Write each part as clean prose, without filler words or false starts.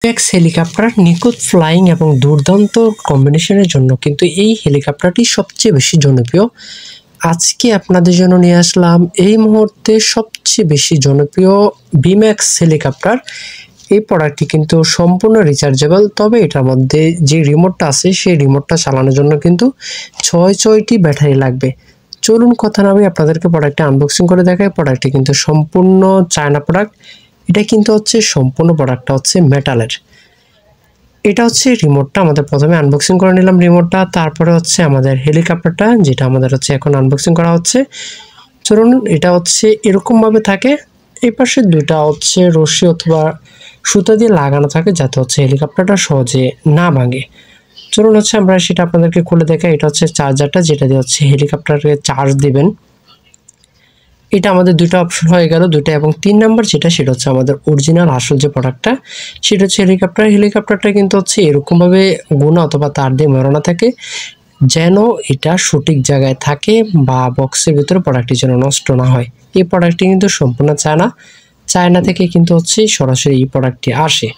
X helicopter নিখুঁত flying এবং দুর্দান্ত কম্বিনেশনের জন্য কিন্তু এই হেলিকপ্টারটি সবচেয়ে বেশি জনপ্রিয়। আজকে আপনাদের জন্য নিয়ে আসলাম এই মুহূর্তে সবচেয়ে বেশি জনপ্রিয় বিম্যাক্স হেলিকপ্টার। এই প্রোডাক্টটি কিন্তু সম্পূর্ণ রিচার্জেবল, তবে এটার মধ্যে যে রিমোটটা আছে সেই রিমোটটা চালানোর জন্য কিন্তু ছয়টি ব্যাটারি লাগবে। চলুন কথা না বলে আপনাদেরকে প্রোডাক্টটা আনবক্সিং করে দেখাই। প্রোডাক্টটি কিন্তু সম্পূর্ণ চায়না প্রোডাক্ট। এটা কিন্তু হচ্ছে সম্পূর্ণ প্রোডাক্টটা হচ্ছে মেটালের। এটা হচ্ছে রিমোটটা, আমাদের প্রথমে আনবক্সিং করে নিলাম রিমোটটা, তারপরে হচ্ছে আমাদের হেলিকপ্টারটা যেটা আমাদের হচ্ছে এখন আনবক্সিং করা হচ্ছে। চলুন, এটা হচ্ছে এরকমভাবে থাকে, এই পাশে দুইটা হচ্ছে রশি অথবা সুতা দিয়ে লাগানো থাকে যাতে হচ্ছে হেলিকপ্টারটা সহজে না ভাঙে। চলুন হচ্ছে আমরা সেটা আপনাদেরকে খুলে দেখাই। এটা হচ্ছে চার্জারটা যেটা দিয়ে হচ্ছে হেলিকপ্টারকে চার্জ দিবেন। এটা আমাদের দুটো অপশন হয়ে গেল, দুটো এবং 3 নাম্বার যেটা সেটা হচ্ছে আমাদের অরিজিনাল আসল যে প্রোডাক্টটা সেটা হচ্ছে হেলিকপ্টারটা কিন্তু হচ্ছে এরকমভাবে গুণা অথবা তার দিয়ে মেরানো থাকে যেন এটা সঠিক জায়গায় থাকে বা বক্সের ভিতরে প্রোডাক্টটি যেন নষ্ট না হয়। এই প্রোডাক্টটি কিন্তু সম্পূর্ণ চায়না থেকে কিন্তু হচ্ছে সরাসরি এই প্রোডাক্টটি আসে।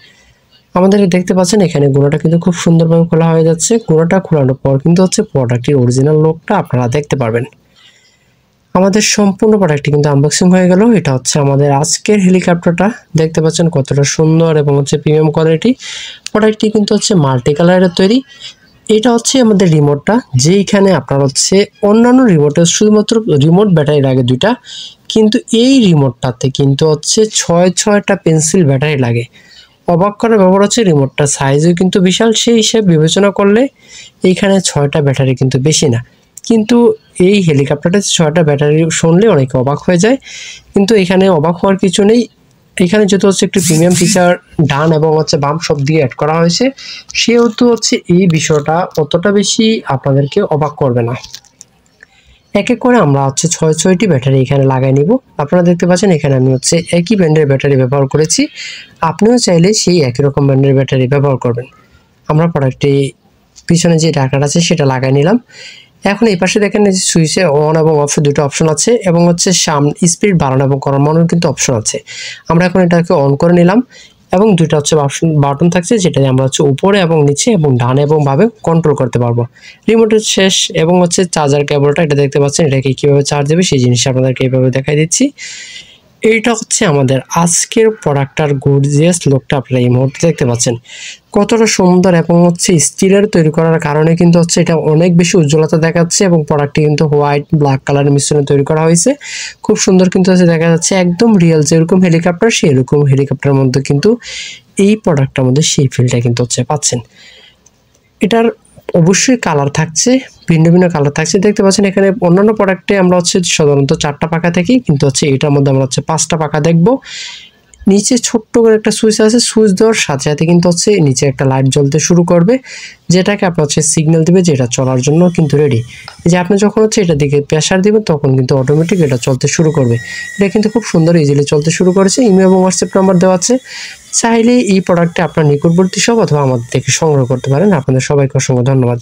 আমাদের দেখতে পাচ্ছেন এখানে গুণাটা কিন্তু খুব সুন্দরভাবে খোলা হয়ে যাচ্ছে। গুণাটা খোলানোর পর কিন্তু হচ্ছে প্রোডাক্টটির অরিজিনাল লুকটা আপনারা দেখতে পারবেন। আমাদের সম্পূর্ণ প্রোডাক্টটি কিন্তু আনবক্সিং হয়ে গেল। এটা হচ্ছে আমাদের আজকের হেলিকপ্টারটা, দেখতে পাচ্ছেন কতটা সুন্দর এবং হচ্ছে প্রিমিয়াম কোয়ালিটি। প্রোডাক্টটি কিন্তু হচ্ছে মাল্টি কালারের তৈরি। এটা হচ্ছে আমাদের রিমোটটা, যেইখানে আপনার হচ্ছে অন্যান্য রিমোটে শুধুমাত্র রিমোট ব্যাটারি লাগে দুইটা, কিন্তু এই রিমোটটাতে কিন্তু হচ্ছে ছয়টা পেন্সিল ব্যাটারি লাগে। অবাক করার ব্যাপার হচ্ছে রিমোটটার সাইজও কিন্তু বিশাল, সেই হিসেবে বিবেচনা করলে এইখানে 6টা ব্যাটারি কিন্তু বেশি না। কিন্তু এই হেলিকপ্টারটা 6টা ব্যাটারি শুনলে অনেকে অবাক হয়ে যায়, কিন্তু এখানে অবাক হওয়ার কিছু নেই। এখানে যেহেতু হচ্ছে একটি প্রিমিয়াম ফিচার ডান এবং হচ্ছে বাম সব দিয়ে অ্যাড করা হয়েছে, সেহেতু হচ্ছে এই বিষয়টা অতটা বেশি আপনাদেরকে অবাক করবে না। এক এক করে আমরা হচ্ছে 6টি ব্যাটারি এখানে লাগাই নিব। আপনারা দেখতে পাচ্ছেন এখানে আমি হচ্ছে একই ব্র্যান্ডের ব্যাটারি ব্যবহার করেছি, আপনিও চাইলে সেই একই রকম ব্র্যান্ডের ব্যাটারি ব্যবহার করবেন। আমরা প্রোডাক্টটি পিছনে যে ঢাকনাটা আছে সেটা লাগাই নিলাম। এখন এই পাশে দেখেন যে সুইচে অন এবং অফ দুটো অপশন আছে এবং হচ্ছে সামনে স্পিড বাড়ানো এবং কমানোর কিন্তু অপশন আছে। আমরা এখন এটাকে অন করে নিলাম এবং দুটো হচ্ছে বাটন থাকছে যেটা আমরা হচ্ছে উপরে এবং নিচে এবং ডানে এবং বামে কন্ট্রোল করতে পারবো। রিমোটের শেষ এবং হচ্ছে চার্জার কেবলটা, এটা দেখতে পাচ্ছেন এটাকে কীভাবে চার্জ দেবে সেই জিনিসটা আপনাদেরকে এইভাবে দেখাই দিচ্ছি। এইটা হচ্ছে আমাদের আজকের প্রোডাক্টটার গর্জিয়াস লুকটা আপনারা এই মুহূর্তে দেখতে পাচ্ছেন কতটা সুন্দর এবং হচ্ছে স্টিলের তৈরি করার কারণে কিন্তু হচ্ছে এটা অনেক বেশি উজ্জ্বলতা দেখাচ্ছে এবং প্রোডাক্টটি কিন্তু হোয়াইট ব্ল্যাক কালারের মিশ্রণে তৈরি করা হয়েছে। খুব সুন্দর কিন্তু হচ্ছে দেখা যাচ্ছে, একদম রিয়েল যেরকম হেলিকপ্টার সেরকম হেলিকপ্টারের মধ্যে কিন্তু এই প্রোডাক্টটার মধ্যে সেই ফিলটা কিন্তু হচ্ছে পাচ্ছেন। এটার অবশ্যই কালার থাকছে, ভিন্ন ভিন্ন কালার থাকছে। দেখতে পাচ্ছেন এখানে অন্যান্য প্রোডাক্টে আমরা হচ্ছে সাধারণত 4টা পাখা থাকি, কিন্তু হচ্ছে এটার মধ্যে আমরা হচ্ছে 5টা পাখা দেখব। নিচে ছোট্ট করে একটা সুইচ আছে, সুইচ দেওয়ার সাথে সাথে কিন্তু হচ্ছে নিচে একটা লাইট জ্বলতে শুরু করবে, যেটাকে আপনার হচ্ছে সিগন্যাল দিবে যে এটা চলার জন্য কিন্তু রেডি। যে আপনি যখন হচ্ছে এটা দিকে প্রেসার দিবেন তখন কিন্তু অটোমেটিক এটা চলতে শুরু করবে। এটা কিন্তু খুব সুন্দর ইজিলি চলতে শুরু করেছে। ইমেল এবং হোয়াটসঅ্যাপ নাম্বার দেওয়া আছে, চাইলে এই প্রোডাক্টটা আপনার নিকটবর্তী সব অথবা আমাদের থেকে সংগ্রহ করতে পারেন। আপনাদের সবাইকে অসংখ্য ধন্যবাদ।